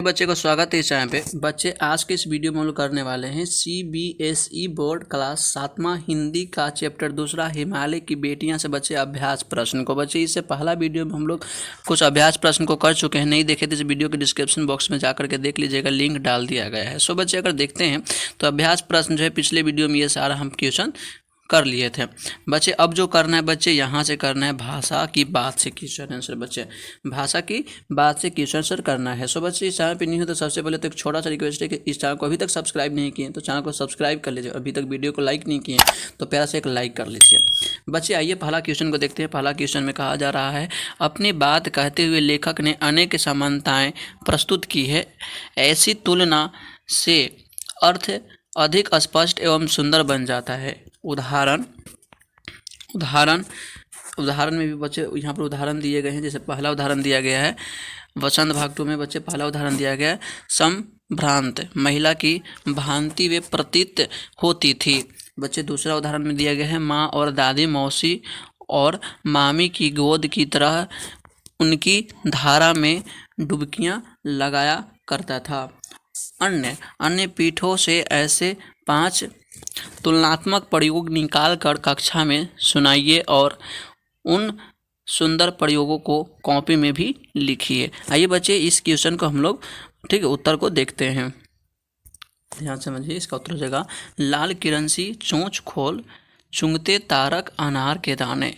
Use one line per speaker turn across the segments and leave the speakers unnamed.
बच्चे को स्वागत है इस चैनल पे। बच्चे आज के इस वीडियो में हम लोग करने वाले हैं सीबीएसई बोर्ड क्लास 7वां हिंदी का चैप्टर दूसरा हिमालय की बेटियां से बच्चे अभ्यास प्रश्न को। बच्चे इससे पहला वीडियो में हम लोग कुछ अभ्यास प्रश्न को कर चुके हैं, नहीं देखे तो इस वीडियो के डिस्क्रिप्शन बॉक्स में जाकर के देख लीजिएगा, लिंक डाल दिया गया है। सो बच्चे अगर देखते हैं तो अभ्यास प्रश्न जो है पिछले वीडियो में ये सारा हम क्वेश्चन कर लिए थे बच्चे। अब जो करना है बच्चे यहाँ से करना है भाषा की बात से क्वेश्चन आंसर। बच्चे भाषा की बात से क्वेश्चन आंसर करना है। सो बच्चे इस चैनल पे नहीं हो तो सबसे पहले तो एक छोटा सा रिक्वेस्ट है कि इस चैनल को अभी तक सब्सक्राइब नहीं किए तो चैनल को सब्सक्राइब कर लीजिए। अभी तक वीडियो को लाइक नहीं किए तो प्यारा से एक लाइक कर लीजिए। बच्चे आइए पहला क्वेश्चन को देखते हैं। पहला क्वेश्चन में कहा जा रहा है, अपनी बात कहते हुए लेखक ने अनेक समानताएं प्रस्तुत की है, ऐसी तुलना से अर्थ अधिक स्पष्ट एवं सुंदर बन जाता है। उदाहरण में भी बच्चे यहाँ पर उदाहरण दिए गए हैं। जैसे पहला उदाहरण दिया गया है वसंत भाग 2 में बच्चे पहला उदाहरण दिया गया है, संभ्रांत महिला की भांति वे प्रतीत होती थी। बच्चे दूसरा उदाहरण में दिया गया है, माँ और दादी मौसी और मामी की गोद की तरह उनकी धारा में डुबकियाँ लगाया करता था। अन्य पीठों से ऐसे 5 तुलनात्मक प्रयोग निकाल कर कक्षा में सुनाइए और उन सुंदर प्रयोगों को कॉपी में भी लिखिए। आइए बच्चे इस क्वेश्चन को हम लोग ठीक है उत्तर को देखते हैं। ध्यान समझिए, इसका उत्तर हो जाएगा लाल किरण सी चोंच खोल चुंगते तारक अनार के दाने।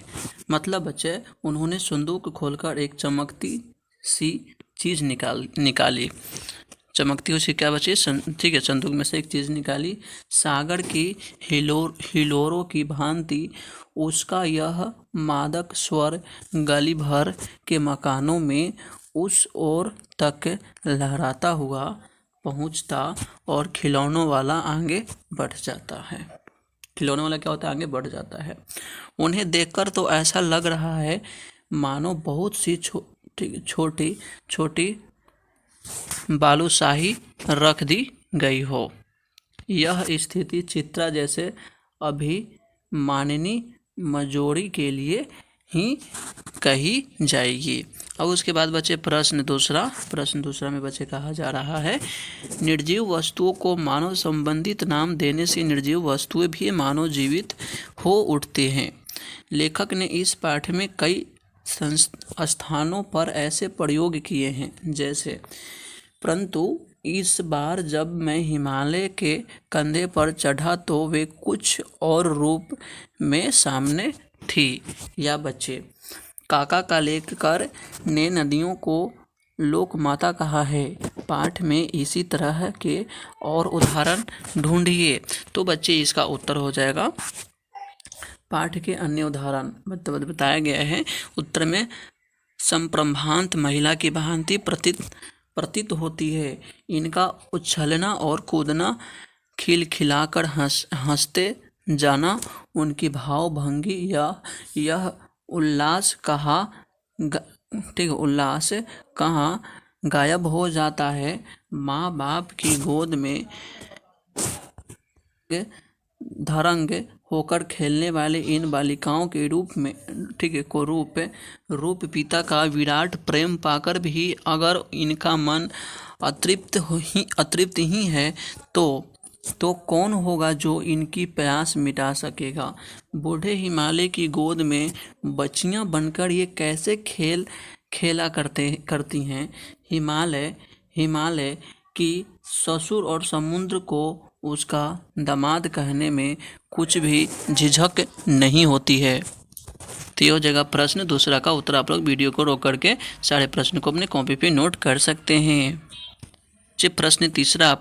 मतलब बच्चे उन्होंने संदूक खोलकर एक चमकती सी चीज़ निकाली। चमकती हुई क्या बची? ठीक है, संदूक में से एक चीज़ निकाली। सागर की हिलोरों की भांति उसका यह मादक स्वर गली भर के मकानों में उस ओर तक लहराता हुआ पहुंचता और खिलौनों वाला आगे बढ़ जाता है। खिलौने वाला क्या होता है? आगे बढ़ जाता है। उन्हें देखकर तो ऐसा लग रहा है मानो बहुत सी छोटी छोटी बालूशाही रख दी गई हो। यह स्थिति चित्रा जैसे अभिमानिनी मजोरी के लिए ही कही जाएगी। अब उसके बाद बच्चे प्रश्न दूसरा में बच्चे कहा जा रहा है, निर्जीव वस्तुओं को मानव संबंधित नाम देने से निर्जीव वस्तुएं भी मानव जीवित हो उठते हैं। लेखक ने इस पाठ में कई स्थानों पर ऐसे प्रयोग किए हैं जैसे, परंतु इस बार जब मैं हिमालय के कंधे पर चढ़ा तो वे कुछ और रूप में सामने थी। या बच्चे काका का लेखकर ने नदियों को लोक माता कहा है। पाठ में इसी तरह के और उदाहरण ढूंढिए। तो बच्चे इसका उत्तर हो जाएगा पाठ के अन्य उदाहरण बताया गया है। उत्तर में संभ्रांत महिला की भांति प्रतीत होती है। इनका उछलना और कूदना, खिलखिलाकर हंसते जाना, उनकी भाव भंगी या यह उल्लास कहाँ गायब हो जाता है। माँ बाप की गोद में धरंग होकर खेलने वाले इन बालिकाओं के रूप में रूप पिता का विराट प्रेम पाकर भी अगर इनका मन अतृप्त ही है तो कौन होगा जो इनकी प्यास मिटा सकेगा। बूढ़े हिमालय की गोद में बच्चियां बनकर ये कैसे खेला करती हैं। हिमालय की ससुर और समुद्र को उसका दामाद कहने में कुछ भी झिझक नहीं होती है। तो ये जगह प्रश्न दूसरा का उत्तर आप लोग वीडियो को रोक करके सारे प्रश्न को अपने कॉपी पे नोट कर सकते हैं। प्रश्न तीसरा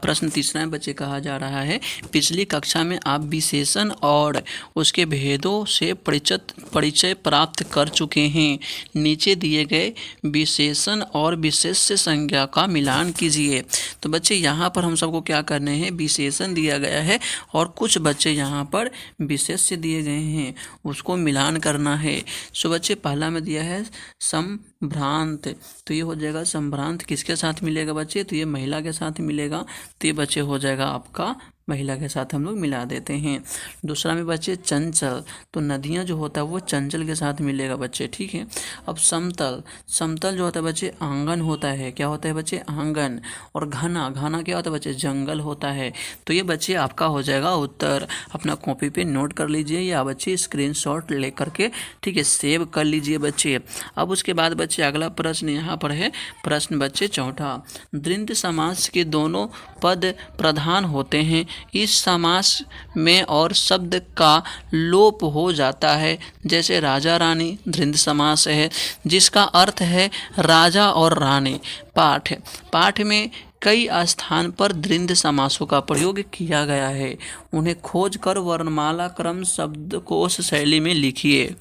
में बच्चे कहा जा रहा है, पिछली कक्षा में आप विशेषण और उसके भेदों से परिचय प्राप्त कर चुके हैं। नीचे दिए गए विशेषण और विशेष्य संज्ञा का मिलान कीजिए। तो बच्चे यहाँ पर हम सबको क्या करने हैं, विशेषण दिया गया है और कुछ बच्चे यहाँ पर विशेष्य दिए गए हैं, उसको मिलान करना है। सो बच्चे पहला में दिया है संभ्रांत, तो ये हो जाएगा संभ्रांत किसके साथ मिलेगा बच्चे? तो ये महिला के साथ मिलेगा। तो ये बच्चे हो जाएगा आपका महिला के साथ हम लोग मिला देते हैं। दूसरा में बच्चे चंचल, तो नदियाँ जो होता है वो चंचल के साथ मिलेगा बच्चे, ठीक है। अब समतल, समतल जो होता है बच्चे आंगन होता है, क्या होता है बच्चे आंगन। और घना, घना क्या होता है बच्चे जंगल होता है। तो ये बच्चे आपका हो जाएगा उत्तर। अपना कॉपी पे नोट कर लीजिए या बच्चे स्क्रीनशॉट ले करके, ठीक है, सेव कर लीजिए बच्चे। अब उसके बाद बच्चे अगला प्रश्न यहाँ पर है, प्रश्न बच्चे चौथा। द्वंद समास के दोनों पद प्रधान होते हैं, इस समास में और शब्द का लोप हो जाता है। जैसे राजा रानी द्वंद समास है जिसका अर्थ है राजा और रानी। पाठ, पाठ में कई स्थान पर द्वंद समासों का प्रयोग किया गया है, उन्हें खोज कर वर्णमाला क्रम शब्दकोश शैली में लिखिए।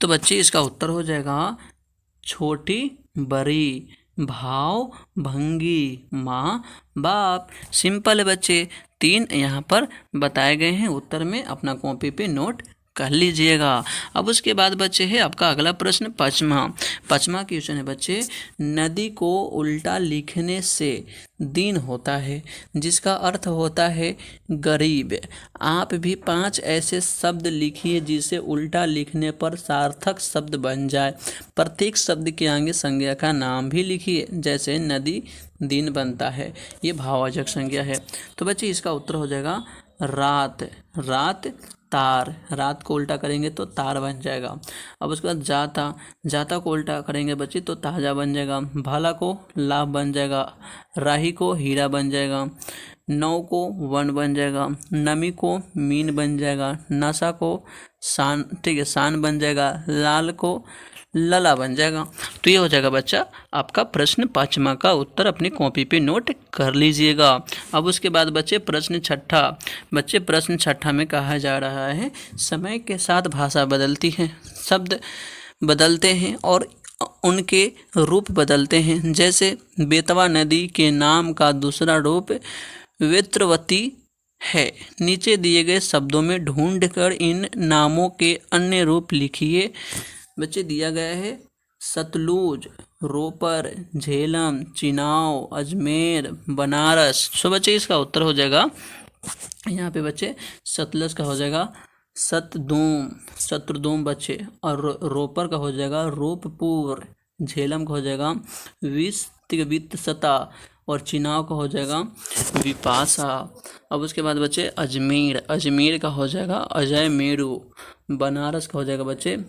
तो बच्चे इसका उत्तर हो जाएगा छोटी बड़ी, भाव भंगी, माँ बाप। सिंपल है बच्चे, 3 यहाँ पर बताए गए हैं उत्तर में, अपना कॉपी पे नोट कर लीजिएगा। अब उसके बाद बच्चे है आपका अगला प्रश्न पचमा। पचमा क्वेश्चन है बच्चे, नदी को उल्टा लिखने से दीन होता है जिसका अर्थ होता है गरीब। आप भी 5 ऐसे शब्द लिखिए जिसे उल्टा लिखने पर सार्थक शब्द बन जाए। प्रत्येक शब्द के आगे संज्ञा का नाम भी लिखिए, जैसे नदी दिन बनता है, ये भाववाचक संज्ञा है। तो बच्चे इसका उत्तर हो जाएगा रात, रात तार, रात को उल्टा करेंगे तो तार बन जाएगा। अब उसके बाद जाता, जाता को उल्टा करेंगे बच्चे तो ताजा बन जाएगा। भाला को लाभ बन जाएगा, राही को हीरा बन जाएगा, नौ को वन बन जाएगा, नमी को मीन बन जाएगा, नशा को शान, ठीक है, शान बन जाएगा, लाल को लला बन जाएगा। तो ये हो जाएगा बच्चा आपका प्रश्न पाँचवा का उत्तर, अपनी कॉपी पे नोट कर लीजिएगा। अब उसके बाद बच्चे प्रश्न छठा। बच्चे प्रश्न छठा में कहा जा रहा है समय के साथ भाषा बदलती है, शब्द बदलते हैं और उनके रूप बदलते हैं। जैसे बेतवा नदी के नाम का दूसरा रूप वेत्रवती है। नीचे दिए गए शब्दों में ढूंढकर इन नामों के अन्य रूप लिखिए। बच्चे दिया गया है सतलुज, रोपर, झेलम, चिनाव, अजमेर, बनारस। सो बच्चे इसका उत्तर हो जाएगा यहाँ पे बच्चे सतलज का हो जाएगा सतदूम, शत्रुदूम बच्चे। और रोपर का हो जाएगा रूपपुर, झेलम का हो जाएगा वित्तसता और चिनाव का हो जाएगा विपाशा। अब उसके बाद बच्चे अजमेर, अजमेर का हो जाएगा अजय मेरू, बनारस का हो जाएगा बच्चे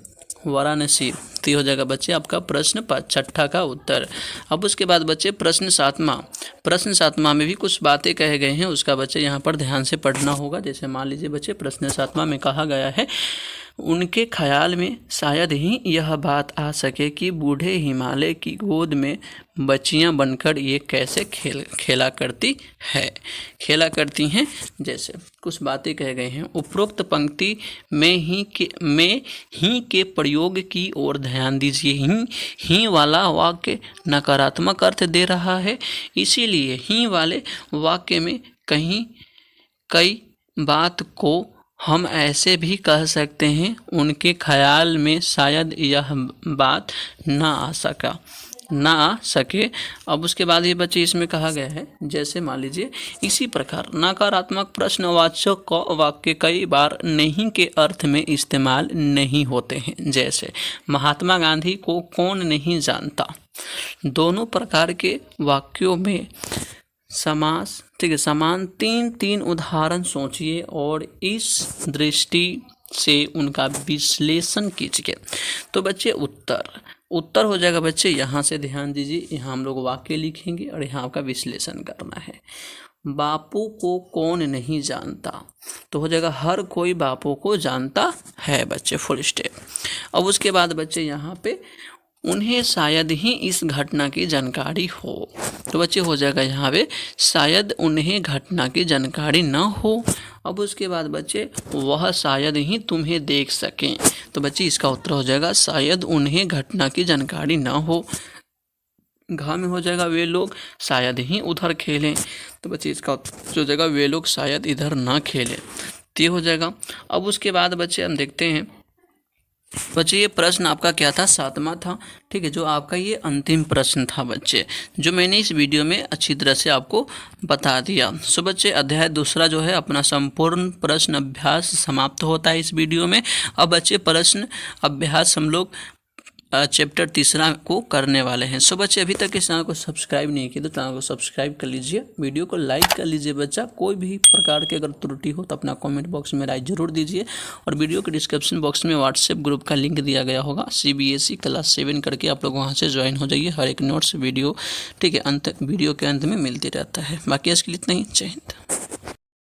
वाराणसी। तो हो जाएगा बच्चे आपका प्रश्न छठा का उत्तर। अब उसके बाद बच्चे प्रश्न सातवां। प्रश्न सातवां में भी कुछ बातें कहे गए हैं, उसका बच्चे यहाँ पर ध्यान से पढ़ना होगा। जैसे मान लीजिए बच्चे प्रश्न सातवां में कहा गया है, उनके ख्याल में शायद ही यह बात आ सके कि बूढ़े हिमालय की गोद में बच्चियां बनकर ये कैसे खेला करती हैं। जैसे कुछ बातें कह गए हैं, उपरोक्त पंक्ति में ही के प्रयोग की ओर ध्यान दीजिए। ही वाला वाक्य नकारात्मक अर्थ दे रहा है, इसीलिए ही वाले वाक्य में कई बात को हम ऐसे भी कह सकते हैं, उनके ख्याल में शायद यह बात ना आ सके। अब उसके बाद ये बच्चे इसमें कहा गया है, जैसे मान लीजिए इसी प्रकार नकारात्मक प्रश्नवाचक वाक्य कई बार नहीं के अर्थ में इस्तेमाल नहीं होते हैं। जैसे महात्मा गांधी को कौन नहीं जानता। दोनों प्रकार के वाक्यों में समास, ठीक है, समान 3 उदाहरण सोचिए और इस दृष्टि से उनका विश्लेषण कीजिए। तो बच्चे उत्तर हो जाएगा बच्चे, यहाँ से ध्यान दीजिए, यहाँ हम लोग वाक्य लिखेंगे और यहाँ आपका विश्लेषण करना है। बापू को कौन नहीं जानता, तो हो जाएगा हर कोई बापू को जानता है बच्चे, फुल स्टॉप। अब उसके बाद बच्चे यहाँ पे उन्हें शायद ही इस घटना की जानकारी हो, तो बच्चे हो जाएगा यहाँ पे शायद उन्हें घटना की जानकारी ना हो। अब उसके बाद बच्चे वह शायद ही तुम्हें देख सकें, तो बच्चे इसका उत्तर हो जाएगा शायद उन्हें घटना की जानकारी ना हो। घा में हो जाएगा वे लोग शायद ही उधर खेलें, तो बच्चे इसका उत्तर हो जाएगा वे लोग शायद इधर ना खेलें। तो ये हो जाएगा। अब उसके बाद बच्चे हम देखते हैं बच्चे ये प्रश्न आपका क्या था, 7वां था। ठीक है, जो आपका ये अंतिम प्रश्न था बच्चे, जो मैंने इस वीडियो में अच्छी तरह से आपको बता दिया। सो बच्चे अध्याय दूसरा जो है अपना संपूर्ण प्रश्न अभ्यास समाप्त होता है इस वीडियो में। अब बच्चे प्रश्न अभ्यास हम लोग चैप्टर तीसरा को करने वाले हैं। सो बच्चे अभी तक इस चैनल को सब्सक्राइब नहीं किया तो चैनल को सब्सक्राइब कर लीजिए, वीडियो को लाइक कर लीजिए। बच्चा कोई भी प्रकार की अगर त्रुटि हो तो अपना कमेंट बॉक्स में राय जरूर दीजिए, और वीडियो के डिस्क्रिप्शन बॉक्स में व्हाट्सएप ग्रुप का लिंक दिया गया होगा, CBSE क्लास 7 करके आप लोग वहाँ से ज्वाइन हो जाइए। हर एक नोट्स वीडियो ठीक है वीडियो के अंत में मिलती रहता है। बाकी इसके लिए इतना ही, जय हिंद।